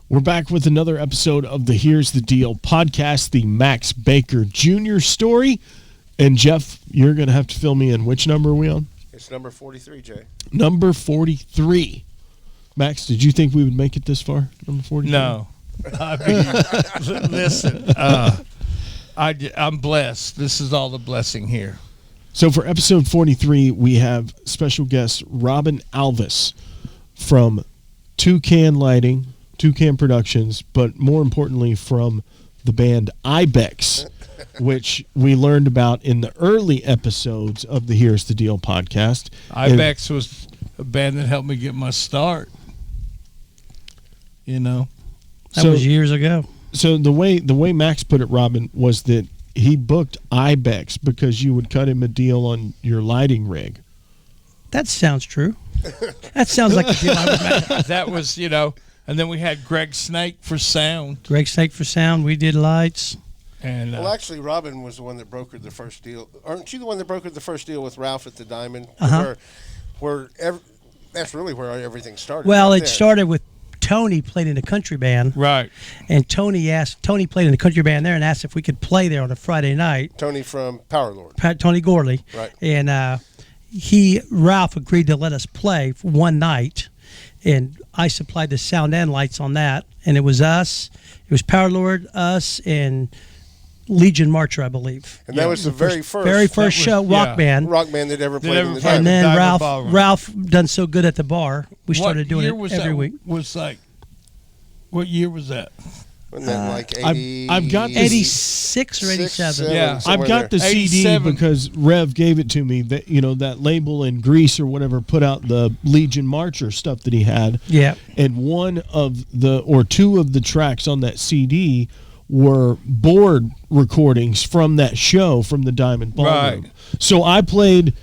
We're back with another episode of the Here's the Deal podcast, the Max Baker Jr. story. And Jeff, you're going to have to fill me in. Which number are we on? It's number 43, Jay. Number 43. Max, did you think we would make it this far? Number 43? No. I mean, listen, I'm blessed. This is all the blessing here. So for episode 43, we have special guest Robin Alvis from Toucan Productions, but more importantly from the band IBEX, which we learned about in the early episodes of the Here's the Deal podcast. IBEX was a band that helped me get my start. You know, that was years ago. So the way Max put it, Robin, was that he booked IBEX because you would cut him a deal on your lighting rig. That sounds true. That sounds like the deal I would make. That was, and then we had Greg Snake for sound. Greg Snake for sound. We did lights. And well, actually, Robin was the one that brokered the first deal. Aren't you the one that brokered the first deal with Ralph at the Diamond? That's really where everything started. Well, it started with Tony played in a country band. Right. And Tony played in a country band there and asked if we could play there on a Friday night. Tony from Powerlord. Tony Gorley. Right. And Ralph agreed to let us play for one night. And I supplied the sound and lights on that. And it was us. It was Powerlord, us, and Legion Marcher, I believe. And that was the very first show, rock band that ever played in the Diamond. And then Diamond Ralph done so good at the bar, we started doing it every week. What year was that? Wasn't that like 80, I've got 86 or 87. Yeah, I've got the CD 87. because Rev gave it to me. That that label in Greece or whatever put out the Legion Marcher stuff that he had. Yeah, and two of the tracks on that CD were board recordings from that show from the Diamond Ballroom. Right. So I played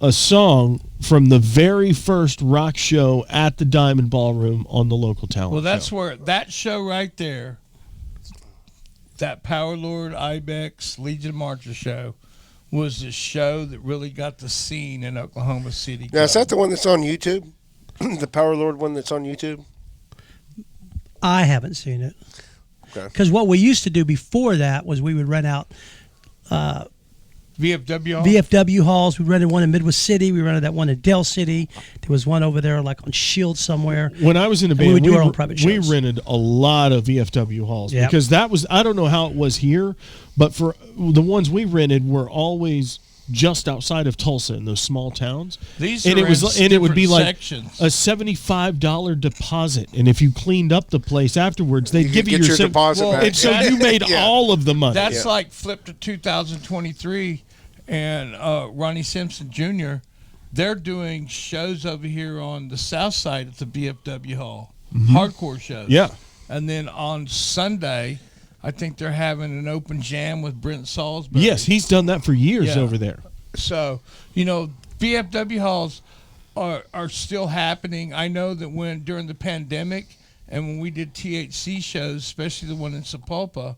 a song from the very first rock show at the Diamond Ballroom on the local talent. Well, that's show. where that show right there, that Powerlord, IBEX, Legion Marcher show, was the show that really got the scene in Oklahoma City. Now, is that the one that's on YouTube? The Powerlord one that's on YouTube? I haven't seen it. Because Okay. what we used to do before that was we would rent out VFW halls. We rented one in Midwest City. We rented that one in Dell City. There was one over there like on Shield somewhere. When I was in a band, we would do our own private shows. We rented a lot of VFW halls because that was, I don't know how it was here, but for the ones we rented were always just outside of Tulsa in those small towns. It would be like sections. a $75 deposit, and if you cleaned up the place afterwards, they'd give you your deposit back. And so you made all of the money. That's like flip to 2023, and Ronnie Simpson Jr., they're doing shows over here on the south side at the BFW Hall, hardcore shows. Yeah. And then on Sunday, I think they're having an open jam with Brent Salisbury. Yes, he's done that for years over there. So, BFW halls are still happening. I know that during the pandemic and when we did THC shows, especially the one in Sapulpa,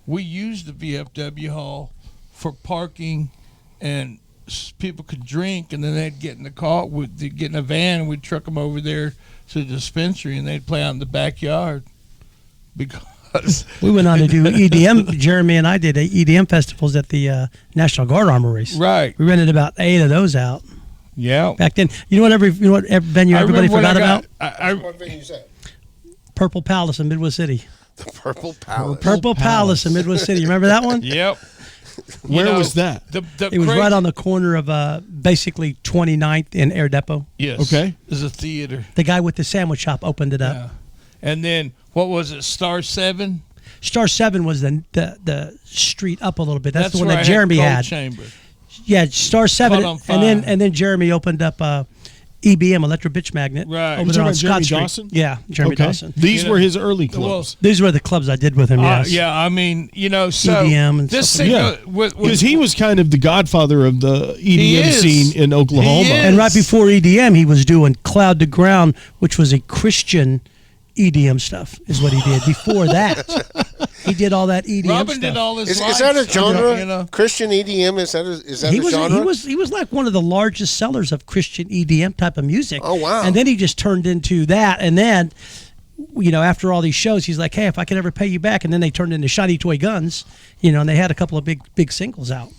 we used the VFW hall for parking, and people could drink, and then they'd get in the car, they'd get in a van, and we'd truck them over there to the dispensary, and they'd play out in the backyard. Because we went on to do EDM. Jeremy and I did EDM festivals at the National Guard Armories. Right. We rented about 8 of those out. Yeah. Back then, you know what venue everybody forgot about? What venue is that? Purple Palace in Midwest City. The Purple Palace. Purple Palace in Midwest City. You remember that one? Yep. Where was that? It was right on the corner of basically 29th and Air Depot. Yes. Okay. There's a theater. The guy with the sandwich shop opened it up. Yeah. And then, what was it, Star 7? Star 7 was the street up a little bit. That's the one where that Jeremy Cold had. Chamber. Yeah, Star 7. Caught on fire. And then Jeremy opened up EBM, Electro Bitch Magnet. Right. Over there on Jeremy Scott Street. Dawson? Yeah, Jeremy Dawson. These were his early clubs. These were the clubs I did with him, yes. Yeah, I mean, so EDM and this stuff. thing, Because he was kind of the godfather of the EDM scene in Oklahoma. And right before EDM, he was doing Cloud to Ground, which was a Christian EDM stuff, is what he did. Before that, he did all that EDM Robin stuff. did all this. Is that a genre? Christian EDM, is that a genre? He was like one of the largest sellers of Christian EDM type of music. Oh, wow. And then he just turned into that, and then after all these shows, he's like, hey, if I could ever pay you back. And then they turned into Shiny Toy Guns, and they had a couple of big singles out.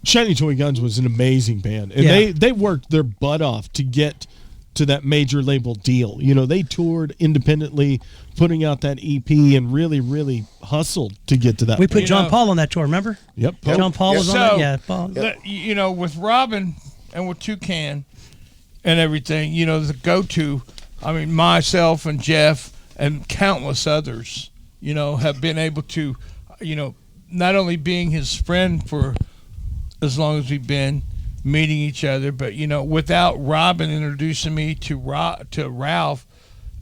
Shiny Toy Guns was an amazing band, and they worked their butt off to get to that major label deal. They toured independently, putting out that EP, and really, really hustled to get to that. We put John Paul on that tour, remember? Yep. John Paul was on that. Yeah, Paul. With Robin and with Toucan and everything, the go-to. I mean, myself and Jeff and countless others, have been able to, not only being his friend for as long as we've been meeting each other, but without Robin introducing me to Ralph,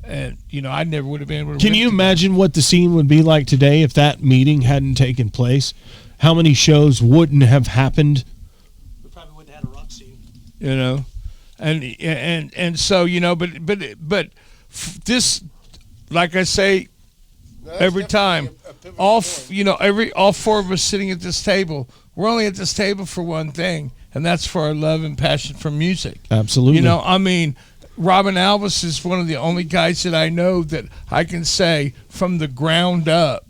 and I never would have been able to. Can you imagine what the scene would be like today if that meeting hadn't taken place? How many shows wouldn't have happened? We probably wouldn't have had a rock scene. And so but this, like I say, every time, all four of us sitting at this table, we're only at this table for one thing. And that's for our love and passion for music. Absolutely. Robin Alvis is one of the only guys that I know that I can say from the ground up,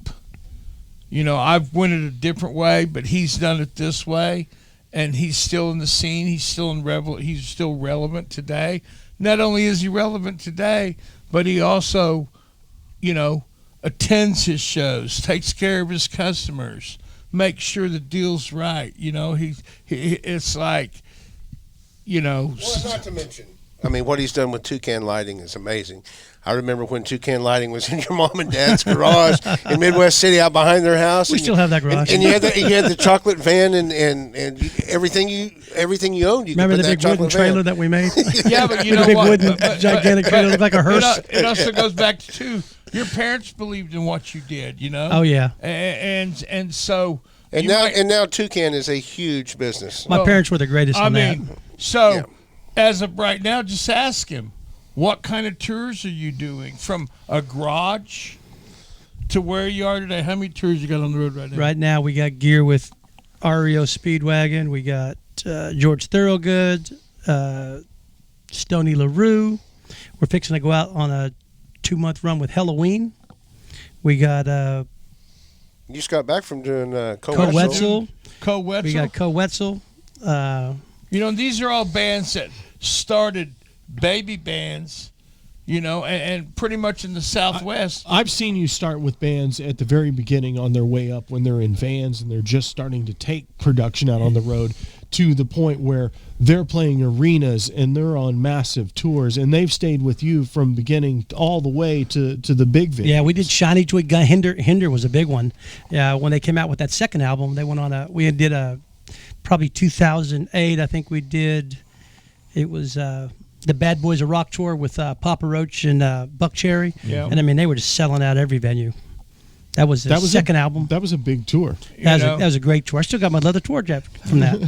I've went it a different way, but he's done it this way, and he's still in the scene. He's still he's still relevant today. Not only is he relevant today, but he also, attends his shows, takes care of his customers, make sure the deal's right. It's like, Well, not to mention, what he's done with Toucan Lighting is amazing. I remember when Toucan Lighting was in your mom and dad's garage in Midwest City, out behind their house. We still have that garage. And you had the chocolate van and everything you owned. You remember could the put big wooden trailer that we made? Yeah, but you know big what? wooden gigantic trailer looked like a hearse. It also goes back to your parents believed in what you did. Oh yeah. And so. And now Toucan is a huge business. My parents were the greatest on that. As of right now, just ask him, what kind of tours are you doing? From a garage to where you are today? How many tours you got on the road right now? Right now, we got gear with REO Speedwagon. We got George Thorogood, Stoney LaRue. We're fixing to go out on a 2-month run with Halloween. We got... You just got back from doing Co-Wetzel. Co-Wetzel. We got Co-Wetzel. These are all bands that started baby bands, and pretty much in the Southwest. I've seen you start with bands at the very beginning on their way up when they're in vans and they're just starting to take production out on the road to the point where they're playing arenas and they're on massive tours, and they've stayed with you from beginning all the way to the big venues. Yeah, we did Shiny Toy Gun. Hinder was a big one. Yeah, when they came out with that second album, they went on we did probably 2008, I think we did. It was the Bad Boys of Rock tour with Papa Roach and Buck Cherry. Yeah. And they were just selling out every venue. That was the second album. That was a big tour. That was a great tour. I still got my leather tour jacket from that.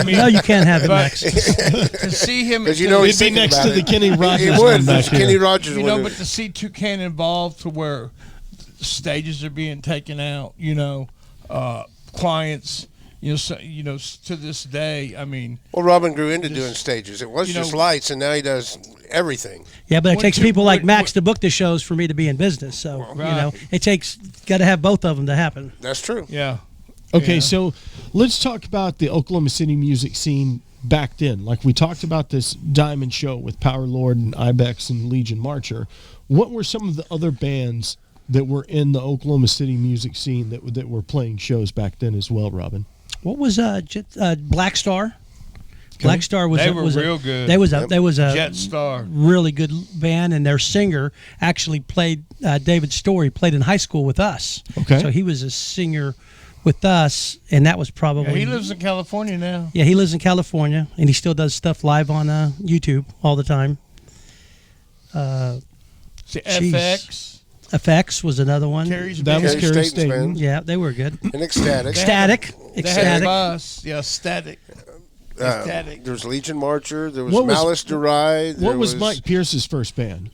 No, you can't have it next. To see him, it'd be next to the Kenny Rogers. It would. Kenny Rogers. But to see Toucan involved to where stages are being taken out, clients. To this day, Well, Robin grew into doing stages. It was just lights, and now he does everything. Yeah, but it takes people like Max to book the shows for me to be in business. So, got to have both of them to happen. That's true. Yeah. Okay, so let's talk about the Oklahoma City music scene back then. Like we talked about this Diamond show with Powerlord and IBEX and Legion Marcher. What were some of the other bands that were in the Oklahoma City music scene that were playing shows back then as well, Robin? What was Black Star? Okay. Black Star was real good. They was a Jet Star, really good band, and their singer actually played David Story played in high school with us. Okay, so he was a singer with us, and that was probably. He lives in California now. Yeah, he lives in California, and he still does stuff live on YouTube all the time. FX. FX was another one. That was Carrie Staten. Yeah, they were good. And Ecstatic. Ecstatic. Yeah, Static. There was Legion Marcher. There was Malice Deride. What was Mike Pierce's first band?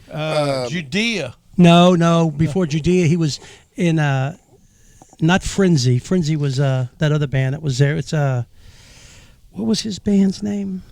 Judea. No. Before Judea, he was in not Frenzy. Frenzy was that other band that was there. It's what was his band's name?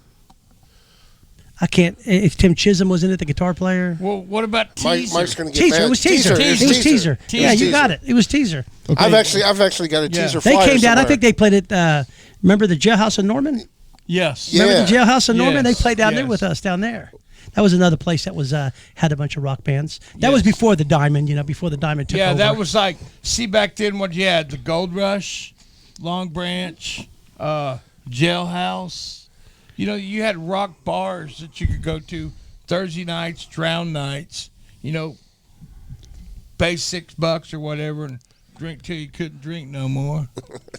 I can't. If Tim Chisholm was in it, the guitar player. Well, what about Teaser? Mike's going to get Teaser. mad. It was Teaser. It was Teaser. Yeah, you got it. It was Teaser. Okay. I've actually got a Teaser They flyer came down. I somewhere. think they played at. Remember the Jailhouse in Norman? Yes. Yeah. Remember the Jailhouse in Norman? They Yes. played down there Yes. with us down there. That was another place that was had a bunch of rock bands. That was before the Diamond. Before the Diamond took over. Yeah, that was like, see, back then what you had, the Gold Rush, Long Branch, Jailhouse. You had rock bars that you could go to Thursday nights, drown nights, pay $6 or whatever and drink till you couldn't drink no more.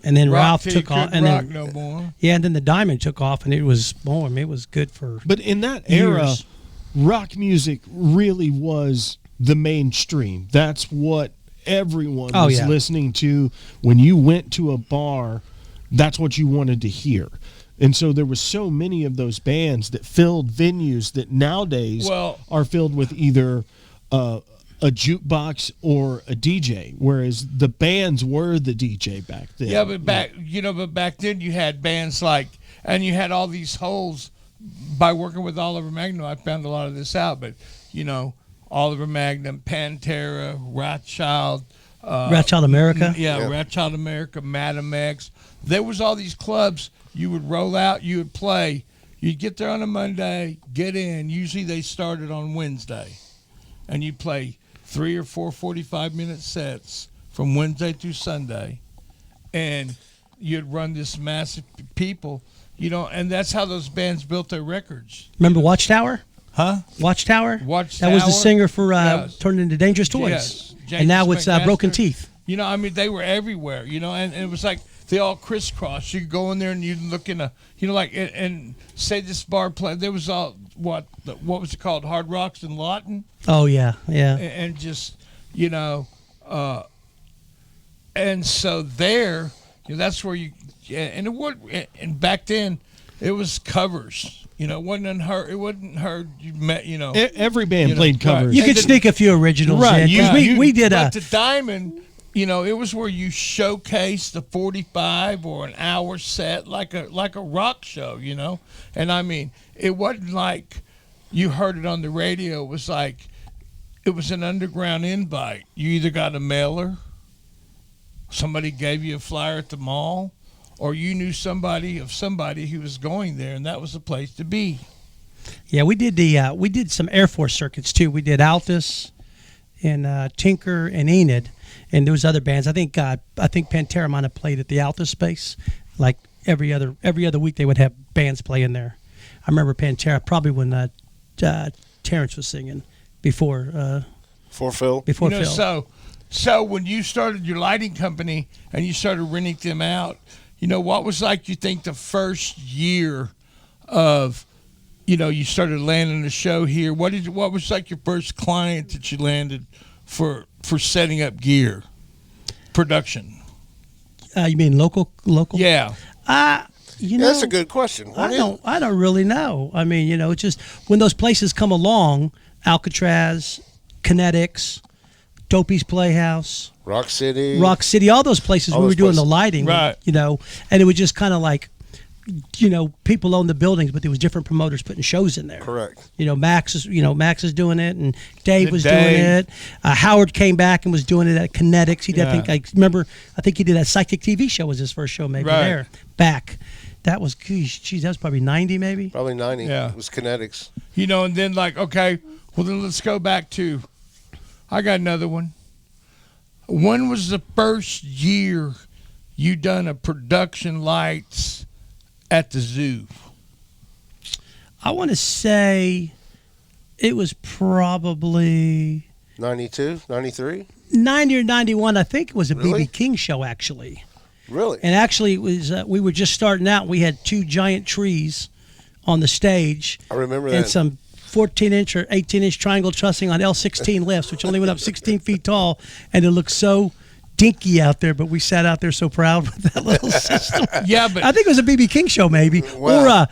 And then Rock Ralph till you took off. couldn't And rock then, no more. yeah, and then the Diamond took off, and it was it was good for. But in that era, years. rock music really was the mainstream. That's what everyone was listening to. When you went to a bar, that's what you wanted to hear. And so there was so many of those bands that filled venues that nowadays are filled with either a jukebox or a DJ, whereas the bands were the DJ back then. Yeah, but back then you had bands and you had all these holes. By working with Oliver Magnum, I found a lot of this out. But Oliver Magnum, Pantera, Rothschild, America. Rothschild America, Madam X. There was all these clubs. You would roll out, you would play. You'd get there on a Monday, get in. Usually they started on Wednesday, and you'd play 3 or 4 45-minute sets from Wednesday through Sunday, and you'd run this massive people, and that's how those bands built their records. Remember Watchtower? Huh? Watchtower? That was the Watchtower? singer for Yes. Turned Into Dangerous Toys. Yes. And now James it's Broken McMaster. Teeth. They were everywhere, and it was like they all crisscrossed. You could go in there and you'd look in and say this bar play. There was all, what was it called? Hard Rocks and Lawton? Oh, yeah. And just, and so there, that's where you, and back then it was covers. It wasn't unheard. It wasn't heard. You met. Every band played covers. You could sneak a few originals Right, in. 'Cause we did but the Diamond, it was where you showcased the 45 or an hour set like a rock show, And I mean, it wasn't like you heard it on the radio. It was like it was an underground invite. You either got a mailer, somebody gave you a flyer at the mall, or you knew somebody who was going there, and that was the place to be. Yeah, we did some Air Force circuits too. We did Altus and Tinker and Enid, and there was other bands. I think Pantera might have played at the Altus space. Like every other week, they would have bands playing there. I remember Pantera probably when Terrence was singing before Phil. Before Phil. So when you started your lighting company and you started renting them out, what was you think the first year of, you started landing a show here? What was your first client that you landed for setting up gear production? You mean local? Yeah. That's a good question. I don't really know. I mean, it's just when those places come along, Alcatraz, Kinetics, Dopey's Playhouse, Rock City, all those places we were doing the lighting, right? And it was just kind of like, people owned the buildings, but there was different promoters putting shows in there. Correct. Max is doing it, and Dave was doing it. Howard came back and was doing it at Kinetics. He did, I think he did that Psychic TV show was his first show maybe there back. That was, geez, that was probably 90 maybe. Probably 90. Yeah. It was Kinetics. And then okay, well then let's go back to, I got another one. When was the first year you done a production lights at the zoo? I want to say it was probably 92, 93? 90 or 91. I think it was a Really? BB King show, actually. Really? And actually, it was we were just starting out. We had 2 giant trees on the stage. I remember and that. some 14-inch or 18-inch triangle trussing on L16 lifts, which only went up 16 feet tall, and it looked so dinky out there. But we sat out there so proud with that little system. Yeah, but I think it was a BB King show, maybe, Wow.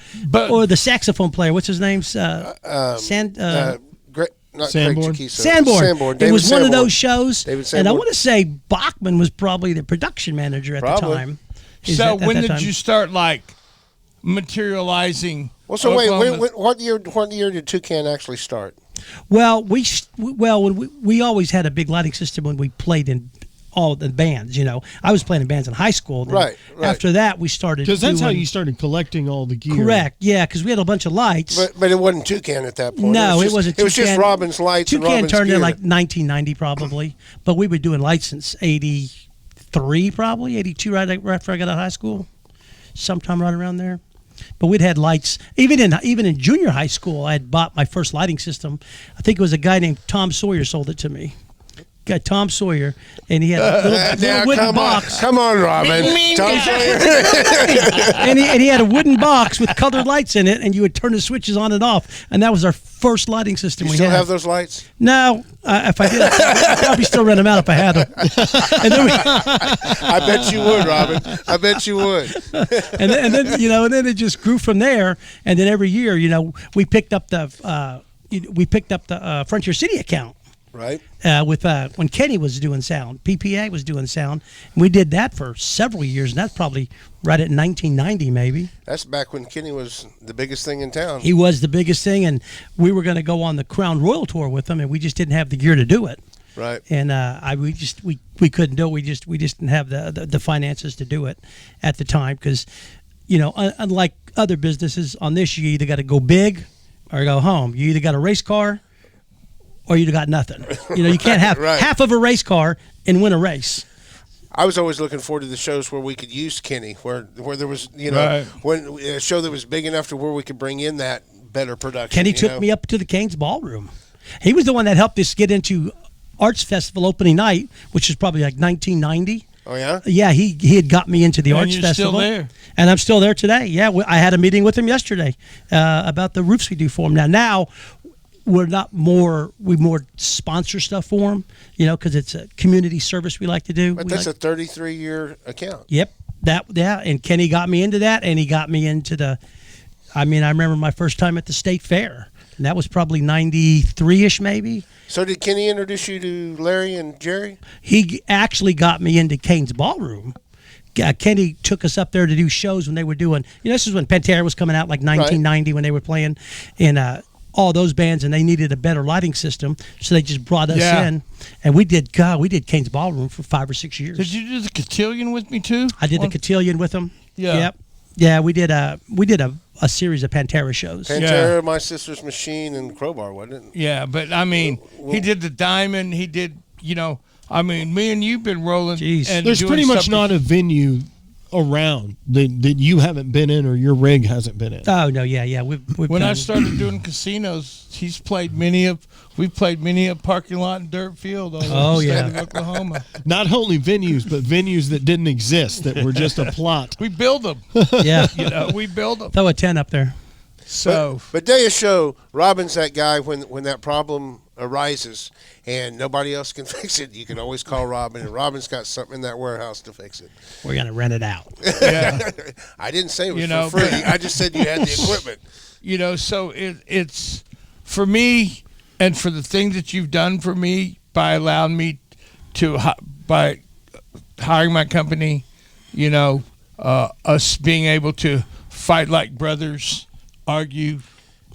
or the saxophone player. What's his name? Sanborn? Sanborn. It was one of those shows, David and I Sanborn. want to say Bachman was probably the production manager at the time. so when did you start materializing. Well, so wait, Oklahoma. what year did Toucan actually start? Well, we always had a big lighting system when we played in all the bands. I was playing in bands in high school. Right. After that, we started Because that's how doing- you started collecting all the gear. Correct. Yeah, because we had a bunch of lights. But it wasn't Toucan at that point. No, it wasn't. It was just Toucan. Robin's lights and Toucan Robin's turned gear. in like 1990 probably, but we were doing lights since '83 probably, '82 right after I got out of high school, sometime right around there. But we'd had lights even in junior high school. I had bought my first lighting system. I think it was a guy named Tom Sawyer sold it to me. Got Tom Sawyer, and he had a little wooden box. Come on, Robin. Tom Sawyer. and he had a wooden box with colored lights in it, and you would turn the switches on and off. And that was our first lighting system You we still had. have those lights? No, if I did, I'd probably still rent them out if I had them. And then I bet you would, Robin. I bet you would. and then it just grew from there. And then every year, we picked up the Frontier City account. Right. With when Kenny was doing sound, PPA was doing sound. And we did that for several years, and that's probably right at 1990 maybe. That's back when Kenny was the biggest thing in town. He was the biggest thing, and we were going to go on the Crown Royal tour with him, and we just didn't have the gear to do it. Right. And we couldn't do it. We just didn't have the finances to do it at the time because, unlike other businesses on this, you either got to go big or go home. You either got a race car or you got nothing. You can't have Right. half of a race car and win a race. I was always looking forward to the shows where we could use Kenny, where there was, Right. when a show that was big enough to where we could bring in that better production. Kenny took me up to the Cain's Ballroom. He was the one that helped us get into Arts Festival opening night, which was probably like 1990. Oh, yeah? Yeah, he had got me into the And Arts you're Festival. still there. And I'm still there today. Yeah, I had a meeting with him yesterday about the roofs we do for him. Now we're we more sponsor stuff for him, because it's a community service we like to do. But that's a 33-year account. Yep. And Kenny got me into that, and he got me into I remember my first time at the state fair, and that was probably 93-ish maybe. So did Kenny introduce you to Larry and Jerry? He actually got me into Cain's Ballroom. Kenny took us up there to do shows when they were doing, this is when Pantera was coming out, like 1990 when they were playing in all those bands, and they needed a better lighting system, so they just brought us in, and we did Cain's Ballroom for 5 or 6 years. Did you do the cotillion with me too? I did the cotillion with them. Yeah. Yep. Yeah, we did a series of Pantera shows. Pantera, My Sister's Machine, and Crowbar, wasn't it? Yeah, but he did the Diamond. He did, me and you've been rolling. Jeez. And There's doing pretty much stuff not a venue around that you haven't been in or your rig hasn't been in. Oh no, yeah. We've When done, I started doing casinos, we've played many a parking lot and dirt field all over the state of Oklahoma. Not only venues, but venues that didn't exist, that were just a plot. We build them. yeah. We build them. Throw a 10 up there. So, But day of show, Robin's that guy when that problem arises and nobody else can fix it. You can always call Robin, and Robin's got something in that warehouse to fix it. We're gonna rent it out. yeah. I didn't say it was For free. I just said you had the equipment. So it's for me and for the things that you've done for me by allowing me by hiring my company, us being able to fight like brothers, argue,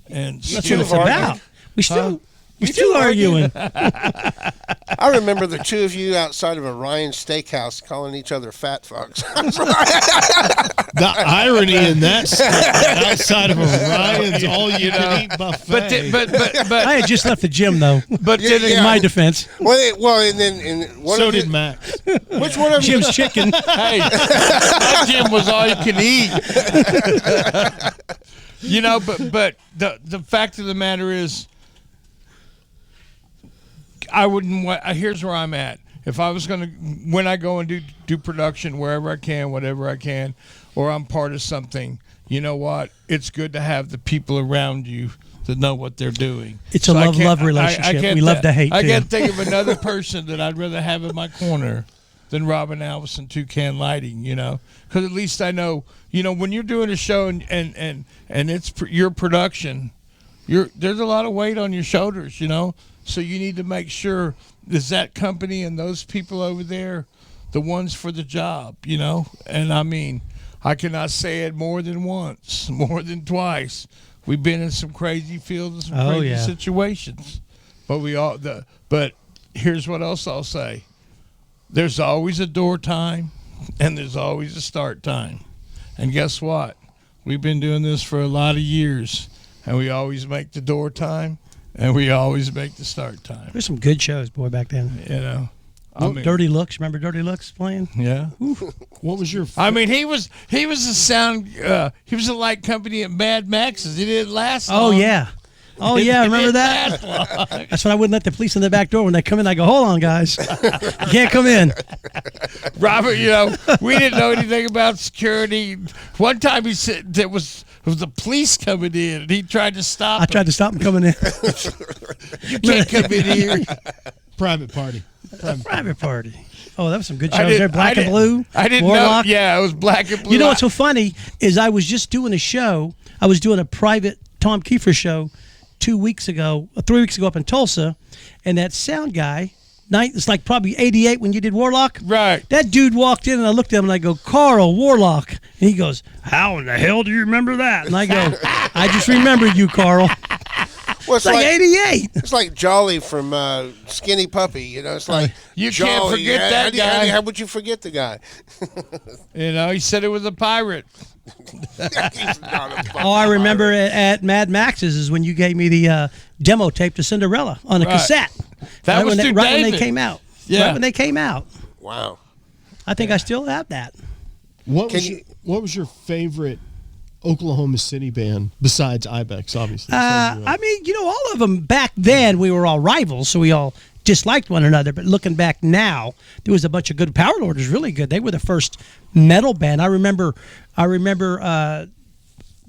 and That's what it's about. We're still arguing. I remember the two of you outside of a Ryan Steakhouse calling each other fat fucks. The irony in that stuff, outside of Orion's all-you-can-eat buffet. But I had just left the gym though. but then Yeah. In my defense, and then one So of you, did Max. which one of you? Jim's chicken. hey, that gym was all you can eat. But the fact of the matter is, I wouldn't. Here's where I'm at. If I was when I go and do production wherever I can, whatever I can, or I'm part of something, you know what? It's good to have the people around you that know what they're doing. It's a love relationship. We love to hate, I too. can't think of another person that I'd rather have in my corner than Robin Alvis and Toucan Lighting, because at least I know, when you're doing a show and it's your production, there's a lot of weight on your shoulders, so you need to make sure is that company and those people over there the ones for the job, and I cannot say it more than once, more than twice. We've been in some crazy fields and some crazy situations, but here's what else I'll say: there's always a door time, and there's always a start time. And guess what? We've been doing this for a lot of years, and we always make the door time, and we always make the start time. There's some good shows, boy, back then. You know. Dirty Looks. Remember Dirty Looks playing? Yeah. What was your? I mean, he was a sound. He was a light company at Mad Max's. He didn't last long. Oh yeah. Oh yeah. Remember that? That's when I wouldn't let the police in the back door when they come in. I go, hold on, guys, you can't come in. Robert, we didn't know anything about security. One time he said there was the police coming in, and he tried to stop. I tried to stop him coming in. You can't come in here. Private party. Private party. Oh, that was some good shows there. Black and Blue. I didn't Warlock. know. Yeah, it was Black and Blue. You know what's so funny is I was just doing a show. I was doing a private Tom Kiefer show 3 weeks ago up in Tulsa, and that sound guy, it's like probably 88 when you did Warlock. Right. That dude walked in, and I looked at him and I go, Carl, Warlock. And he goes, how in the hell do you remember that? And I go, I just remember you, Carl. Well, It's like 88. It's like Jolly from Skinny Puppy. It's like You Jolly. can't forget that guy. How would you forget the guy? He said it was a pirate. He's not a Oh, I remember at Mad Max's is when you gave me the demo tape to Cinderella on a cassette. That was when through when they David. came out. Yeah. Right when they came out. Wow. I think I still have that. What was your favorite Oklahoma City band besides IBEX? Obviously. I mean, all of them back then we were all rivals, so we all disliked one another. But looking back now, there was a bunch of good. Powerlord was really good. They were the first metal band. I remember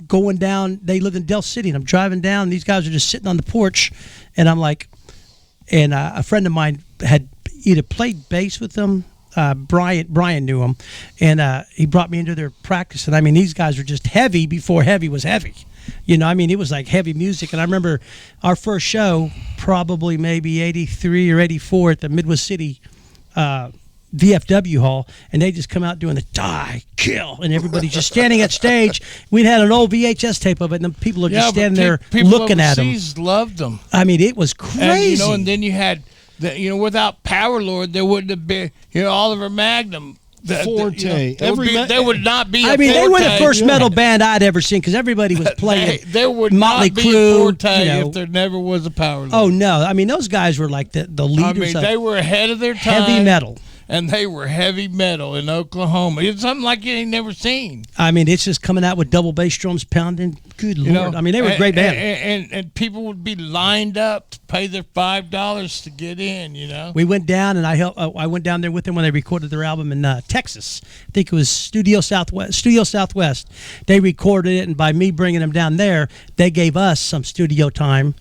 going down. They lived in Del City, and I'm driving down. And these guys are just sitting on the porch, and I'm like, and a friend of mine had either played bass with them. Brian knew him, and he brought me into their practice. And I mean, these guys were just heavy before heavy was heavy. It was like heavy music. And I remember our first show, probably maybe 83 or 84 at the Midwest City VFW Hall, and they just come out doing the die, kill, and everybody's just standing at stage. We'd had an old VHS tape of it, and the people are just standing there looking at them. People loved them. I mean, it was crazy. And then you had, without Powerlord, there wouldn't have been, Oliver Magnum. Forte. There would not be I mean, Forte. they were the first metal band I'd ever seen because everybody was playing. There would Motley not be Crue, a Forte if there never was a Powerlord. Oh, no. I mean, those guys were like the leaders of they were ahead of their time. heavy metal. And they were heavy metal in Oklahoma. It's something like you ain't never seen. I mean, it's just coming out with double bass drums pounding. Good Lord. I mean, they were a great band. And people would be lined up to pay their $5 to get in, We went down, and I went down there with them when they recorded their album in Texas. I think it was Studio Southwest. They recorded it, and by me bringing them down there, they gave us some studio time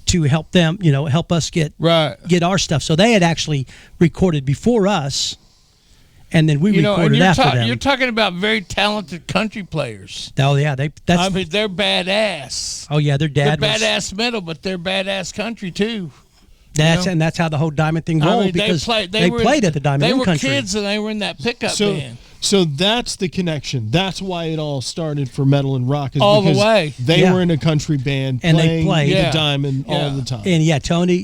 to help them, help us get our stuff. So they had actually recorded before us, and then we recorded after them. You're talking about very talented country players. Oh yeah, they're badass. Oh yeah, their dad they're badass metal, but they're badass country too. And that's how the whole Diamond thing rolled because they played at the Diamond They were Country. kids and they were in that pickup band. So that's the connection. That's why it all started for metal and rock. Is all because the way. They were in a country band and playing they played the Diamond all the time. And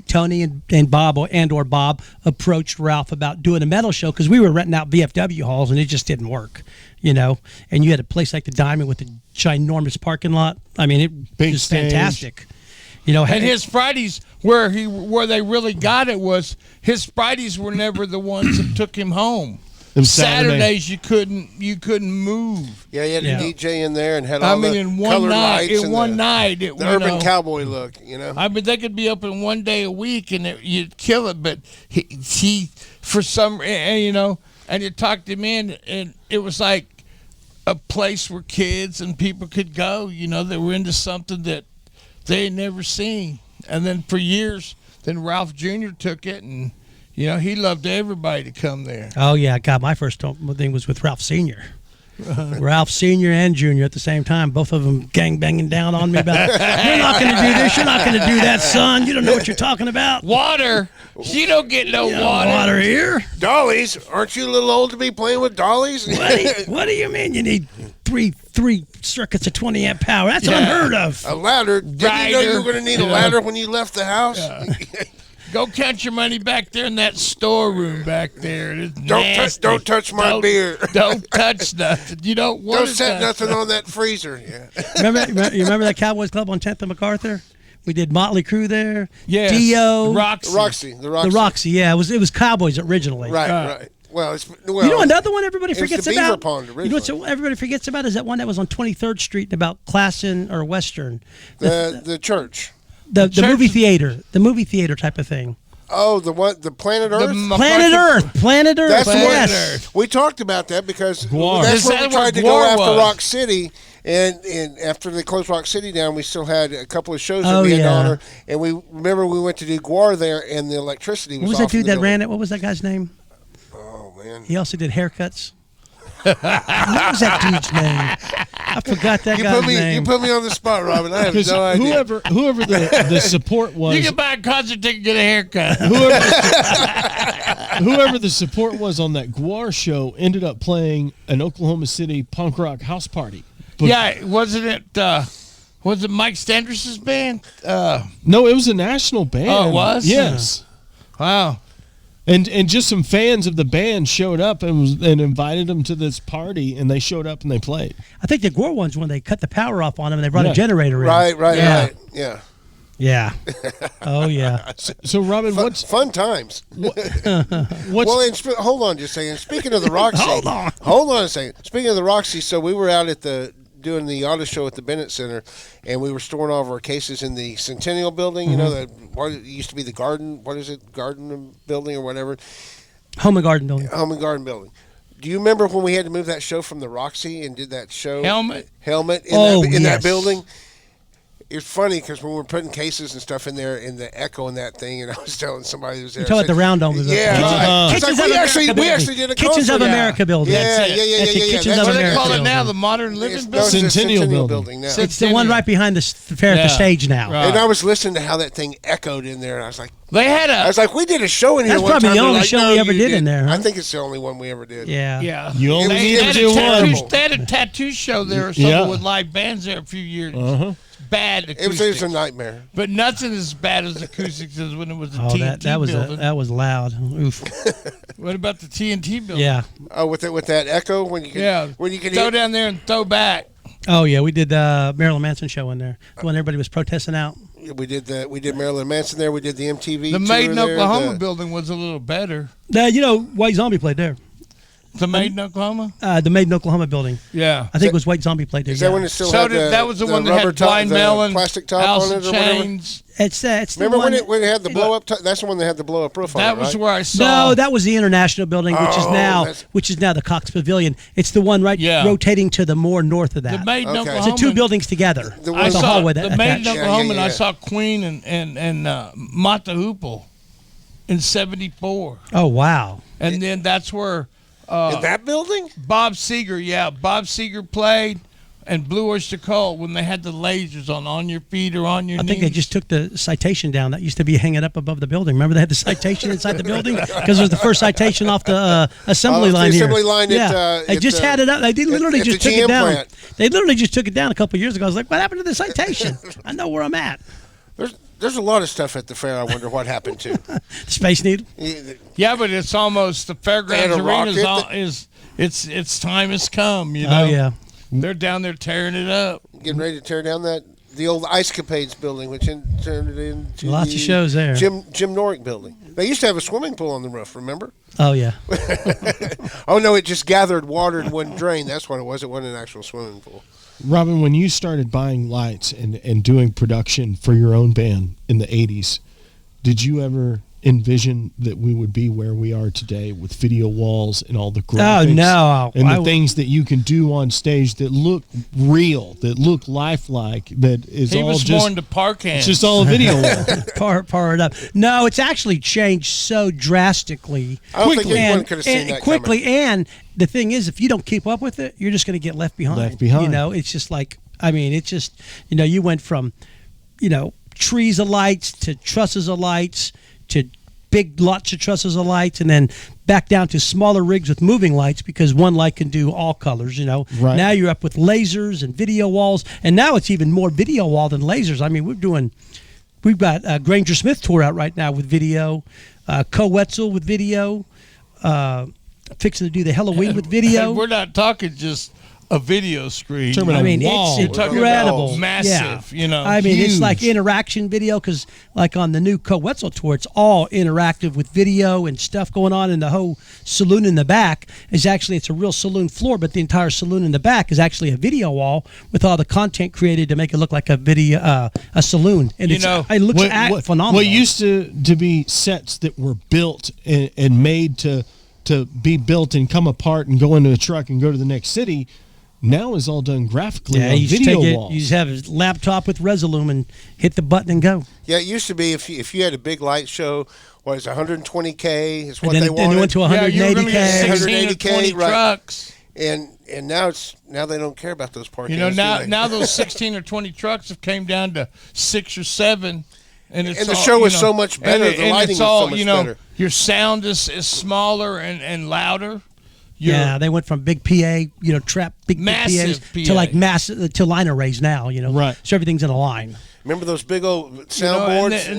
Tony and Bob or Bob approached Ralph about doing a metal show because we were renting out VFW halls and it just didn't work, And you had a place like the Diamond with a ginormous parking lot. I mean, it was fantastic. And his Fridays, where they really got it was his Fridays were never the ones that took him home. Saturdays you couldn't move. Yeah, he had a DJ in there and had all the in colored one night, lights in one night, the urban cowboy look. I mean, they could be open one day a week and you'd kill it, but he for some and you talked him in, and it was like a place where kids and people could go. They were into something that they had never seen, and then for years, then Ralph Jr. took it and. He loved everybody to come there. Oh, yeah. God, my first thing was with Ralph Sr. Ralph Sr. and Jr. at the same time, both of them gang banging down on me about, you're not going to do this, you're not going to do that, son. You don't know what you're talking about. Water. You don't get no Water here. Dollies? Aren't you a little old to be playing with dollies? What do you mean you need three circuits of 20 amp power? That's unheard of. A ladder? Didn't you know you were going to need a ladder when you left the house? Go count your money back there in that storeroom back there. Don't touch my beer. Don't touch nothing. You don't want Don't to set touch nothing on that freezer. Yeah. You remember that Cowboys Club on 10th and MacArthur? We did Motley Crue there. Yes. Dio. Roxy. The Roxy. The Roxy, yeah. It was Cowboys originally. Right. Well, you know another one everybody forgets the about? Beaver Pond originally. You know what everybody forgets about is that one that was on 23rd Street about Classen or Western. The church. The movie theater. The movie theater type of thing. Oh, the Planet Earth? Planet Earth. That's yes. Earth. We talked about that because Guar. that's where we tried to go after Rock City. And after they closed Rock City down, we still had a couple of shows that we had to honor. And we remember we went to do Guar there, and the electricity was What was off that dude in the that building. ran it? What was that guy's name? Oh, man. He also did haircuts. What was that dude's name? I forgot that guy's name. You put me on the spot, Robin. I have no idea. Whoever the support was, You can buy a concert ticket and get a haircut. whoever the support was on that Guar show ended up playing an Oklahoma City punk rock house party. But yeah, wasn't it? Was it Mike Standress's band? no, it was a national band. Oh, it was? Yes. Wow. And just some fans of the band showed up and invited them to this party, and they showed up and they played. I think the Gore one's when they cut the power off on them and they brought a generator in. Right. Yeah. Yeah. Oh, yeah. So Robin, what's fun times? what's Hold on just a second. Speaking of the Roxy. Hold on a second. Speaking of the Roxy, so we were out at doing the auto show at the Bennett Center, and we were storing all of our cases in the Centennial Building. You know, what it used to be the Garden. What is it? Garden Building or whatever. Home and Garden Building. Home and Garden Building. Do you remember when we had to move that show from the Roxy and did that show? Helmet in that yes. building? It's funny because when we're putting cases and stuff in there, in the echo and that thing, and I was telling somebody who was there. You're talking about the Round Dome. Yeah. It's like we actually did a Kitchens concert. of America building. Yeah. Kitchens That's of What do they America call it building. now? The Modern Living Building? Centennial Building now. It's the one right behind the fair at the stage now. Right. And I was listening to how that thing echoed in there, and I was like, we did a show in here That's one probably time. the only Like, show no, we ever you did in there, huh? I think it's the only one we ever did. Yeah. Yeah. You only They need to had do a one. They had a tattoo show there or something with live bands there a few years. Bad acoustics. It was a nightmare. But nothing as bad as acoustics as when it was the TNT building. that was loud. Oof. What about the TNT building? Yeah. Oh, with that echo when you could throw down there and throw back. Oh yeah, we did Marilyn Manson show in there when everybody was protesting out. We did Marilyn Manson there. We did the MTV. The Made in tour Oklahoma there. building was a little better. White Zombie played there. The Made in Oklahoma? The Made in Oklahoma building. Yeah. I think it was White Zombie played there. Is that when it still had that was the one that rubber had top, Blind the Melon, plastic top Alice on in it or whatever? Chains. It's the Remember one when it had the blow up? That's the one that had the blow up roof on it, That was right? where I saw. No, that was the International Building, which is now the Cox Pavilion. It's the one rotating to the more north of that. The Made in Oklahoma. It's the two buildings together. I saw hallway the that Made in attached. Oklahoma, and I saw Queen and Mata Hoople in '74. Oh wow! And then that's where in that building, Bob Seger played, and Blue Oyster Cult when they had the lasers on your feet or on your knees. I think they just took the citation down. That used to be hanging up above the building. Remember they had the citation inside the building because it was the first citation off the assembly line here. Assembly line. They just had it up. They literally just took it down. Plant. They literally just took it down a couple of years ago. I was like, what happened to the citation? I know where I'm at. There's a lot of stuff at the fair. I wonder what happened to. Space Needle. Yeah, but it's almost the fairgrounds arena its time has come. You know. Oh yeah. They're down there tearing it up. Getting ready to tear down the old Ice Capades building, which turned it into lots of shows there. Jim Norick building. They used to have a swimming pool on the roof. Remember? Oh yeah. Oh no, it just gathered water and wouldn't drain. That's what it was. It wasn't an actual swimming pool. Robin, when you started buying lights and doing production for your own band in the 80s, did you ever envision that we would be where we are today with video walls and all the graphics. Oh no! And the things that you can do on stage that look real, that look lifelike, that is He all was just more into park hands. it's just all a video wall. Power it up. No, it's actually changed so drastically. I don't think anyone could have seen that quickly. coming. And the thing is, if you don't keep up with it, you're just going to get left behind. Left behind. You know, it's just like, I mean, it's just, you know, you went from, you know, trees of lights to trusses of lights to big lots of trusses of lights, and then back down to smaller rigs with moving lights because one light can do all colors, you know. Right. Now you're up with lasers and video walls, and now it's even more video wall than lasers. I mean, we've got Granger Smith tour out right now with video, Co-Wetzel with video, fixing to do the Halloween with video. And we're not talking just a video screen. Talking about I mean, wall. it's You're talking incredible. about massive, you know, I mean, it's like huge. interaction video because, like on the new Co-Wetzel tour, it's all interactive with video and stuff going on. And the whole saloon in the back is actually, it's a real saloon floor, but the entire saloon in the back is actually a video wall with all the content created to make it look like a video, a saloon. And You it's, know, it looks phenomenal. What used to be sets that were built and made to be built and come apart and go into a truck and go to the next city, now is all done graphically on you just video take it, walls. you just have a laptop with Resolume and hit the button and go. Yeah, it used to be if you had a big light show, what is it, 120K is what And they then wanted. they went to Yeah, you were going to get 180K. 16 or 180K, 20 right. trucks. and now they don't care about those parking. You know, lots, do they? now those 16 or 20 trucks have came down to 6 or 7. And the show was so much better, the lighting it's was all, so much you know, better. your sound is smaller and louder. Yeah, they went from big PA, you know, big Massive PAs PA. to like massive to line arrays now, you know. Right. So everything's in a line. Remember those big old You know, soundboards?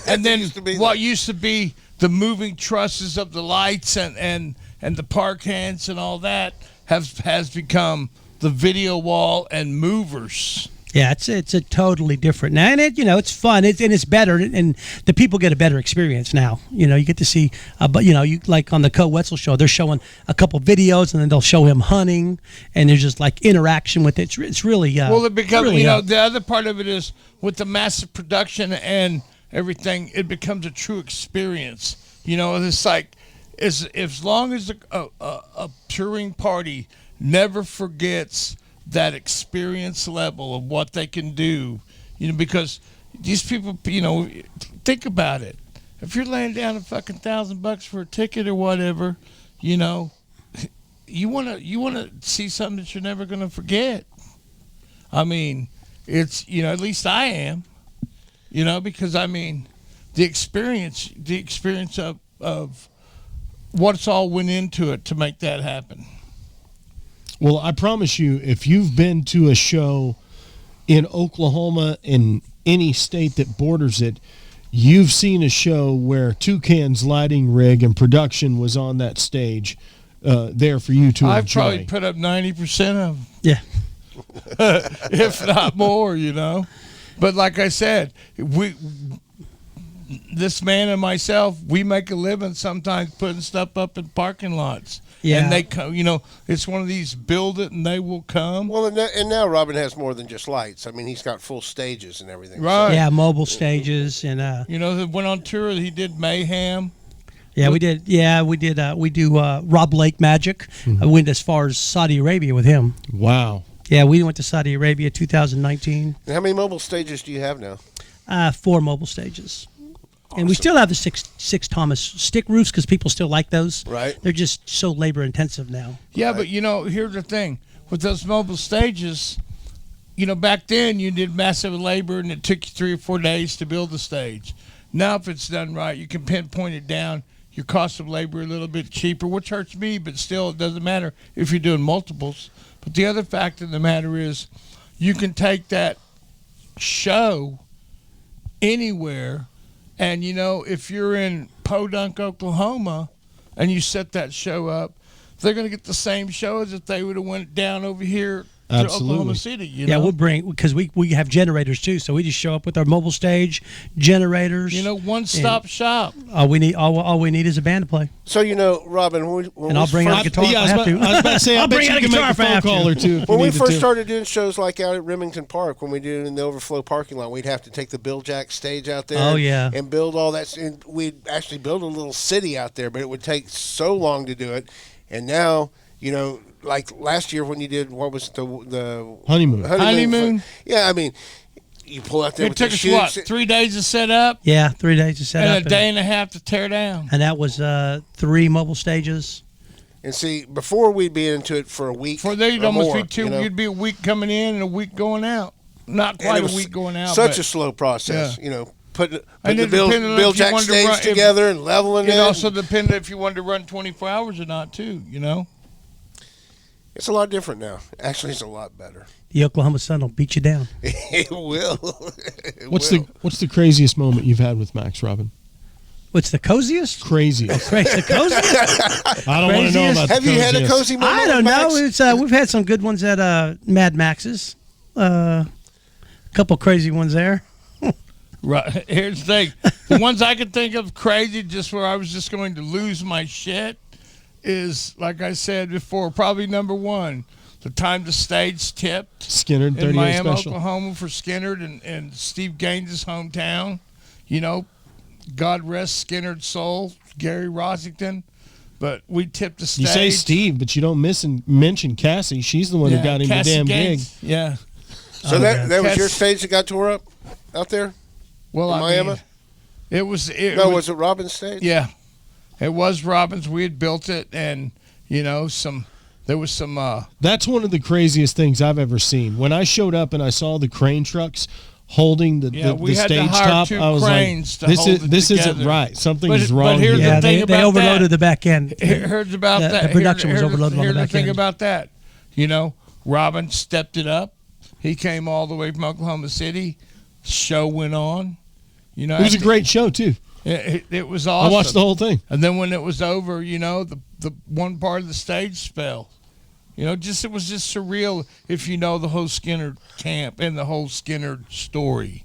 and then Used to be what used to be the moving trusses of the lights and the park hands and all that has become the video wall and movers. Yeah, it's a totally different now, and it's fun. It's better, and the people get a better experience now. You know, you get to see, but you know, you like on the Co-Wetzel show, they're showing a couple videos, and then they'll show him hunting, and there's just like interaction with it. It's really Well, it becomes really, the other part of it is with the massive production and everything, it becomes a true experience. You know, it's like as long as a touring party never forgets that experience level of what they can do, you know, because these people, you know, think about it. If you're laying down a fucking $1,000 for a ticket or whatever, you know, you wanna see something that you're never gonna forget. I mean, it's, you know, at least I am, you know, because I mean, the experience of what's all went into it to make that happen. Well, I promise you, if you've been to a show in Oklahoma, in any state that borders it, you've seen a show where Toucan's lighting rig and production was on that stage there for you to I've enjoy. probably put up 90% of them, yeah. if not more, you know. But like I said, this man and myself, we make a living sometimes putting stuff up in parking lots. Yeah. And they come, you know, it's one of these build it and they will come. Well, and now Robin has more than just lights. I mean, he's got full stages and everything. Right. Yeah, mobile stages and You know, they went on tour. He did Mayhem. yeah, we did. Yeah, we did. We do Rob Lake Magic. I went as far as Saudi Arabia with him. Wow. Yeah, we went to Saudi Arabia 2019. And how many mobile stages do you have now? 4 mobile stages. And we still have the six Thomas stick roofs because people still like those. Right. They're just so labor intensive now. Yeah, but you know, here's the thing. With those mobile stages, you know, back then you did massive labor and it took you 3 or 4 days to build the stage. Now, if it's done right, you can pinpoint it down. Your cost of labor a little bit cheaper, which hurts me, but still it doesn't matter if you're doing multiples. But the other fact of the matter is you can take that show anywhere. And, you know, if you're in Podunk, Oklahoma, and you set that show up, they're going to get the same show as if they would have went down over here Absolutely. Oklahoma City. Yeah, we'll bring, because we have generators too, so we just show up with our mobile stage, generators. One-stop shop. All we need is a band to play. So Robin, when And I'll bring out a guitar if I have to. I was about to say, I'll I bet bring you out a can make guitar a if I phone have call to. or two. If When you we needed first to. started doing shows like out at Remington Park, when we did it in the overflow parking lot, we'd have to take the Bill Jack stage out there. Oh, yeah. And build all that. And we'd actually build a little city out there, but it would take so long to do it. And now, like last year when you did, what was the Honeymoon. Honeymoon. Yeah, I mean, you pull out there It with took the us, shoots. 3 days to set up Yeah, 3 days to set up. and a day and a half to tear down. And that was 3 mobile stages. And see, before we'd be into it for a week. For there, you'd or almost more, be 2. you know? You'd be a week coming in and a week going out. Not And quite it a was week going out. Such but a slow process, putting And the it Bill depended on Bill if you Jack wanted to stage run- if- together and leveling it it. also depended if you wanted to run 24 hours or not, too. It's a lot different now. Actually, it's a lot better. The Oklahoma Sun will beat you down. It will. What's the craziest moment you've had with Max, Robin? What's the coziest? Craziest. The coziest? I don't want to know Craziest? about the Have you had a coziest. cozy moment? I don't with know. Max? It's we've had some good ones at Mad Max's. A couple crazy ones there. Right. Here's the thing. The ones I could think of crazy, just where I was just going to lose my shit, is, like I said before, probably number 1. The time the stage tipped Skinner in 38 Miami, special. Oklahoma for Skinner and Steve Gaines' hometown. God rest Skinner's soul, Gary Rosington. But we tipped the stage. You say Steve, but you don't mention Cassie. She's the one who got him the Cassie damn Gaines. gig. Yeah. So that was Cass- your stage that got tore up out there? Well, In Miami? it was. Was it Robin's stage? Yeah, it was Robin's. We had built it, and there was some. That's one of the craziest things I've ever seen. When I showed up and I saw the crane trucks holding the we the had to stage hire top, 2 I was cranes like, to hold it this isn't together. right. Something But- is but wrong here's here. the thing they about overloaded that. the back end. Here's about that. The production was overloaded on the Here's back the thing end. about that. Robin stepped it up. He came all the way from Oklahoma City. Show went on. It was a great show too. It was awesome. I watched the whole thing. And then when it was over, the one part of the stage fell. It was just surreal if you know the whole Skinner camp and the whole Skinner story.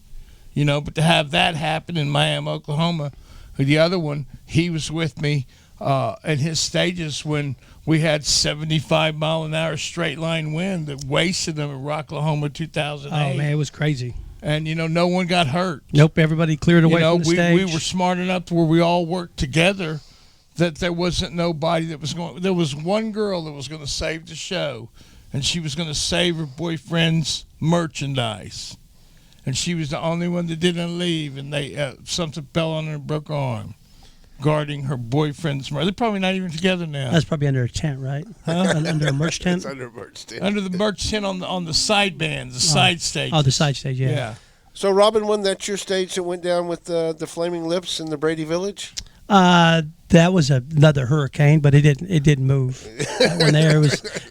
But to have that happen in Miami, Oklahoma, the other one, he was with me at his stages when we had 75-mile-an-hour straight line wind that wasted them at Rocklahoma 2008. Oh man, it was crazy. And no one got hurt. Nope, everybody cleared away from the stage. We were smart enough to where we all worked together, that there wasn't nobody that was going. There was one girl that was going to save the show, and she was going to save her boyfriend's merchandise, and she was the only one that didn't leave. And they something fell on her and broke her arm, guarding her boyfriend's. They're probably not even together now. That's probably under a tent, right? Under a merch tent. It's under merch tent. Under the merch tent on the side bands, the side stage. Oh, the side stage, yeah. Yeah. So, Robin, wasn't that your stage that went down with the Flaming Lips in the Brady Village? That was another hurricane, but it didn't move. That one there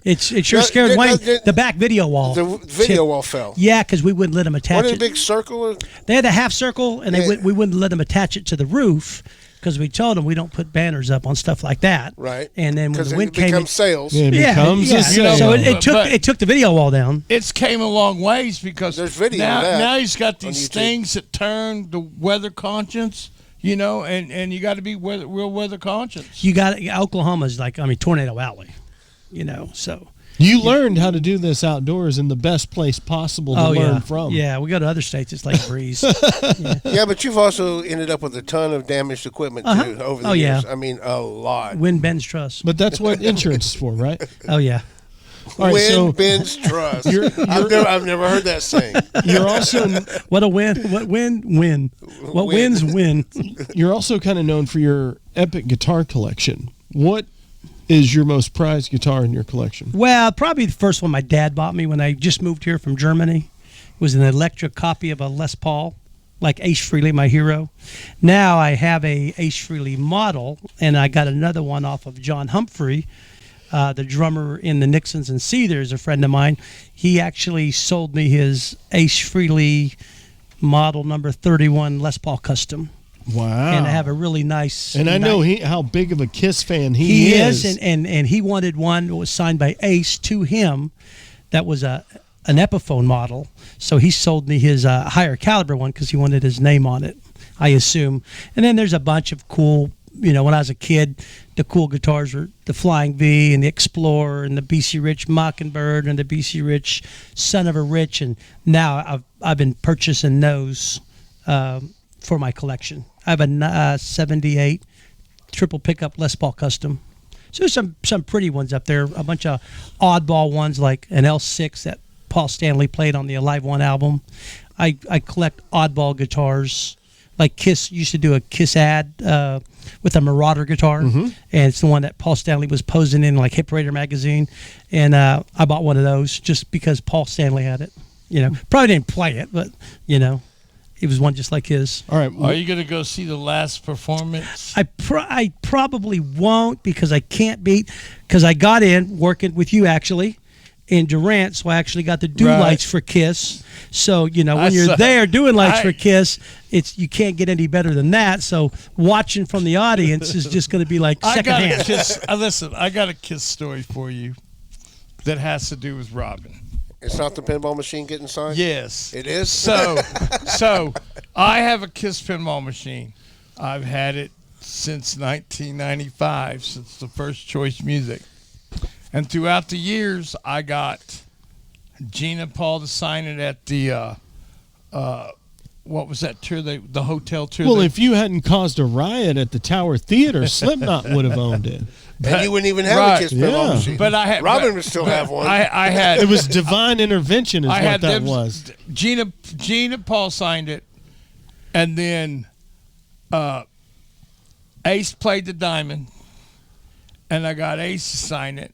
it sure scared Wayne. The back video wall. The video wall fell. Yeah, because we wouldn't let them attach What, it. a big circle? They had a half circle, and Yeah. we wouldn't let them attach it to the roof because we told them we don't put banners up on stuff like that. Right. And then when Because the it wind came, becomes sales. Yeah, it becomes a sale. So But- it took the video wall down. It's came a long ways because There's video now, of that now he's got on these YouTube. things that turn the weather conscious, and you got to be real weather conscious. You got Oklahoma's Tornado Alley, so. You learned how to do this outdoors in the best place possible to learn from. Yeah, we go to other states. It's like a breeze. Yeah, but you've also ended up with a ton of damaged equipment too over the years. Yeah. I mean, a lot. Wind bends trust. But that's what insurance is for, right? Oh yeah. All right, Wind so bends trust. I've never heard that saying. you're also What a win! What win? What wins win? you're also kind of known for your epic guitar collection. What is your most prized guitar in your collection? Well, probably the first one my dad bought me when I just moved here from Germany. It was an electric copy of a Les Paul, like Ace Frehley, my hero. Now I have a Ace Frehley model, and I got another one off of John Humphrey, the drummer in the Nixons and Seethers, a friend of mine. He actually sold me his Ace Frehley model number 31 Les Paul Custom. Wow. And I have a really nice... And I know how big of a Kiss fan He is. and he wanted one that was signed by Ace to him that was an Epiphone model. So he sold me his higher caliber one because he wanted his name on it, I assume. And then there's a bunch of cool, when I was a kid, the cool guitars were the Flying V and the Explorer and the BC Rich Mockingbird and the BC Rich Son of a Rich. And now I've been purchasing those for my collection. I have a 78 triple pickup Les Paul Custom. So there's some pretty ones up there, a bunch of oddball ones like an L6 that Paul Stanley played on the Alive One album. I collect oddball guitars. Like Kiss used to do a Kiss ad with a Marauder guitar, and it's the one that Paul Stanley was posing in, like Hip Raider magazine. And I bought one of those just because Paul Stanley had it. Probably didn't play it, but it was one just like his. All right. Are you going to go see the last performance? I probably won't because I can't because I got in working with you actually in Durant, so I actually got to do lights for Kiss. So, when you're there doing lights for Kiss, you can't get any better than that. So watching from the audience is just going to be like secondhand. Listen, I got a Kiss story for you that has to do with Robin. It's not the pinball machine getting signed? Yes. It is? So I have a Kiss pinball machine. I've had it since 1995, since the First Choice Music. And throughout the years, I got Gina Paul to sign it at the, what was that tour, the hotel tour? Well, if you hadn't caused a riot at the Tower Theater, Slipknot would have owned it. And you wouldn't even have a Kiss pinball machine. But Robin would still have one. I had. It was divine intervention is what that was. Gina Paul signed it, and then Ace played the Diamond, and I got Ace to sign it,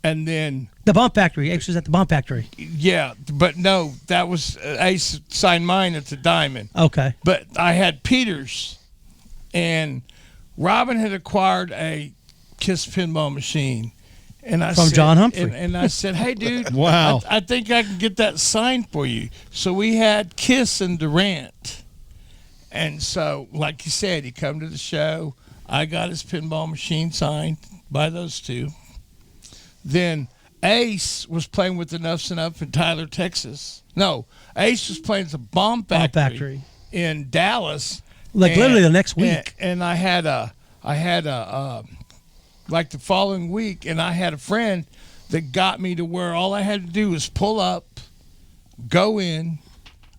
and then the Bomb Factory. Ace was at the Bomb Factory. Yeah, but no, that was Ace signed mine at the Diamond. Okay. But I had Peter's, and Robin had acquired a Kiss pinball machine, and I from said, John Humphrey. And I said, "Hey, dude, wow, I think I can get that signed for you." So we had Kiss and Durant, and so like you said, he come to the show. I got his pinball machine signed by those two. Then Ace was playing with Enough's Enough in Tyler, Texas. No, Ace was playing at the Bomb Factory in Dallas, literally the next week. And I had a like the following week, and I had a friend that got me to where all I had to do was pull up, go in,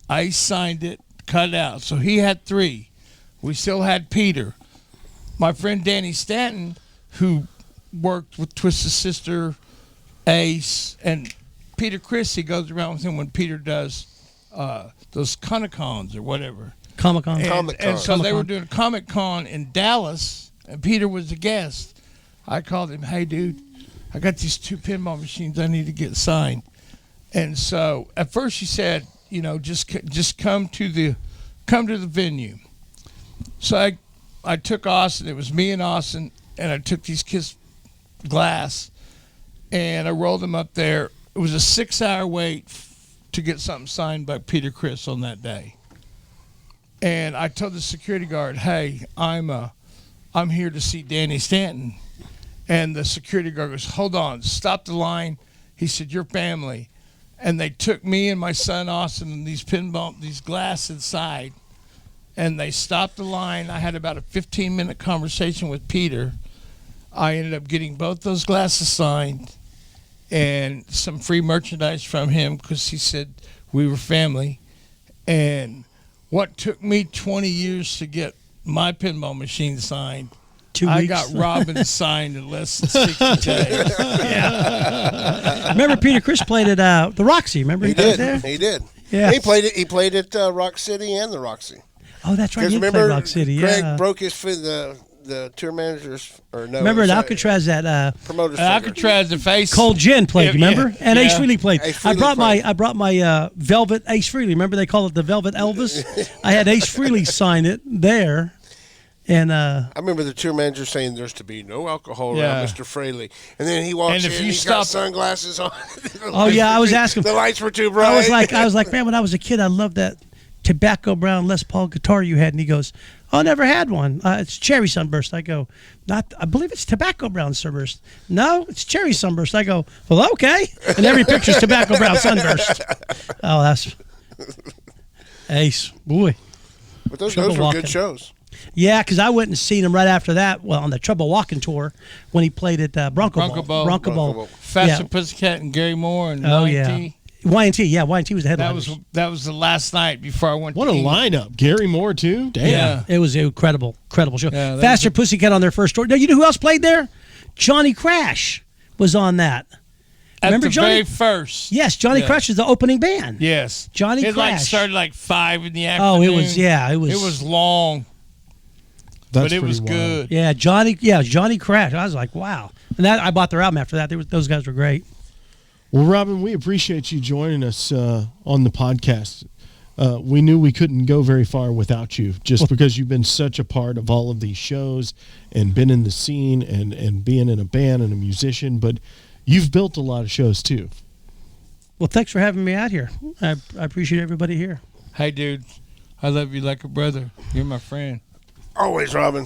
I signed it, cut it out. So he had 3. We still had Peter. My friend Danny Stanton, who worked with Twisted Sister, Ace, and Peter Criss, he goes around with him when Peter does those Comic-Cons or whatever. Comic-Con. And so they were doing Comic-Con in Dallas, and Peter was a guest. I called him, "Hey, dude, I got these 2 pinball machines I need to get signed." And so at first he said, just come to the venue. So I took Austin. It was me and Austin, and I took these Kiss glass, and I rolled them up there. It was a 6-hour wait to get something signed by Peter Criss on that day. And I told the security guard, "Hey, I'm here to see Danny Stanton." And the security guard goes, "Hold on, stop the line." He said, "Your family." And they took me and my son Austin and these glass inside, and they stopped the line. I had about a 15-minute conversation with Peter. I ended up getting both those glasses signed and some free merchandise from him because he said we were family. And what took me 20 years to get my pinball machine signed, 2 weeks. I got Robin signed in less than 60 days. Yeah. Remember Peter Criss played at the Roxy? Remember he did? There? He did. Yeah. He played at Rock City and the Roxy. Oh, that's right. He remember, played Rock City. Greg broke his the tour managers or no. Remember at Alcatraz that promoters. Alcatraz the face. Cole Ginn played. Remember? Yeah, and Ace Frehley played. I brought my Velvet Ace Frehley. Remember they call it the Velvet Elvis? I had Ace Frehley sign it there. And I remember the tour manager saying there's to be no alcohol around Mr. Fraley. And then he walks in and he's got sunglasses on. Oh yeah, I was asking. The lights were too bright. I was like, man, when I was a kid, I loved that tobacco brown Les Paul guitar you had. And he goes, Oh, I never had one. It's cherry sunburst. I go, I believe it's tobacco brown sunburst. No, it's cherry sunburst. I go, well, okay. And every picture's tobacco brown sunburst. Oh, that's ace. Boy. But those were good shows. Yeah, because I went and seen him right after that. Well, on the Trouble Walking tour when he played at Bronco Bowl. Faster Pussycat and Gary Moore and Y&T. Y&T, yeah, Y&T was the headliner. That was the last night before I went. What a lineup! Gary Moore too. Damn. Yeah, it was an incredible show. Yeah, Faster Pussycat on their first tour. Now you know who else played there? Johnny Crash was on that. Remember the Johnny? Very first. Yes, Johnny Crash was the opening band. Yes, Johnny Crash. It like started 5 in the afternoon. Oh, it was. It was long. That's but it was wild. good. Yeah, Johnny Crash. I was like, wow. And I bought their album after that. Those guys were great. Well, Robin, we appreciate you joining us on the podcast. We knew we couldn't go very far without you, just because you've been such a part of all of these shows and been in the scene and being in a band and a musician. But you've built a lot of shows too. Well, thanks for having me out here. I appreciate everybody here. Hey, dude, I love you like a brother. You're my friend. Always, Robin.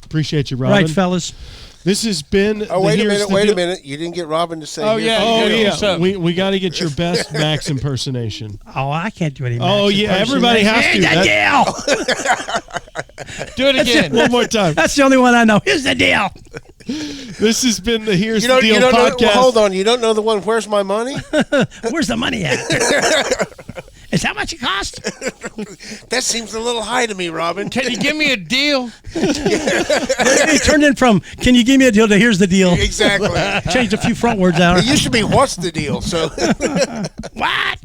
Appreciate you, Robin. Right, fellas. This has been. Oh, wait a minute. You didn't get Robin to say. Oh, yeah. Oh, yeah. We got to get your best Max impersonation. Oh, I can't do any Max. Oh, yeah. Everybody has to. Do it again. One more time. That's the only one I know. Here's the deal. This has been the Here's the Deal podcast. Hold on. You don't know the one, Where's My Money? Where's the money at? Is that what it cost? That seems a little high to me, Robin. Can you give me a deal? It turned in from, can you give me a deal to here's the deal. Exactly. Changed a few front words out. It used to be, what's the deal? So What?